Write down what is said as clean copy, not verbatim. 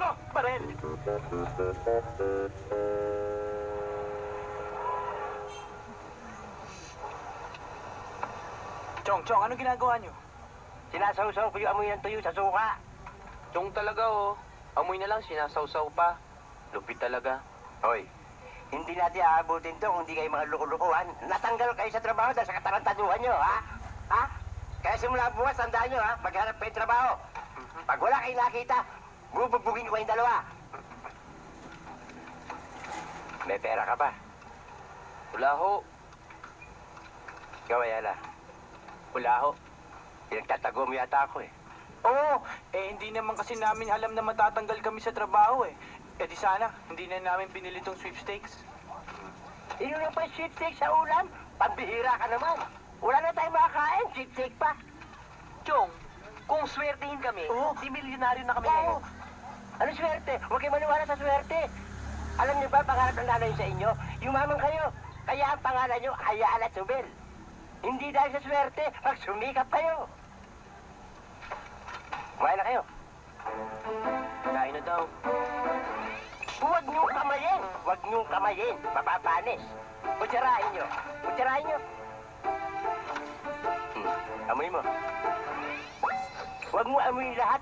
ko! Barel! Chong, ano ginagawa niyo? Sinasawsaw ko yung amoy ng tuyo sa suka. Chong talaga, oh. Amoy na lang, sinasawsaw pa. Lupit talaga. Hoy, hindi natin aabutin to kung hindi kayo mga lukulukuhan. Natanggal kayo sa trabaho dahil sa katarantaduhan nyo, ha? Ha? Kaya simula bukas, tandaan nyo, ha? Maghanap kayo trabaho. Pag wala kayo nakita, bubugbugin ko kayong dalawa. May pera ka ba? Wala ho. Ikaw, Ayala. Wala ho. Pinagtatago mo yata ako, eh. Oo, hindi naman kasi namin alam na matatanggal kami sa trabaho eh. Eh di sana, hindi na namin pinili tong sweepstakes. Yun lang pa yung sweepstake sa ulam. Pambihira ka naman. Wala na tayong makakain, sweepstake pa. Chong, kung swertihin kami, Oo. di milyonaryo na kami Oo. ngayon. Ano swerte? Huwag kayo maniwala sa swerte. Alam niyo ba, pangarap ng nanay sa inyo, yumaman kayo. Kaya ang pangalan niyo, Ayala Subel. Hindi dahil sa swerte, pag sumikap kayo. Kumain na kayo. Kain na daw. Huwag niyong kamayin. Huwag niyong kamayin. Mapapanis. Kutsarahin niyo. Kutsarahin niyo. Amoy mo. Huwag mo amoy lahat.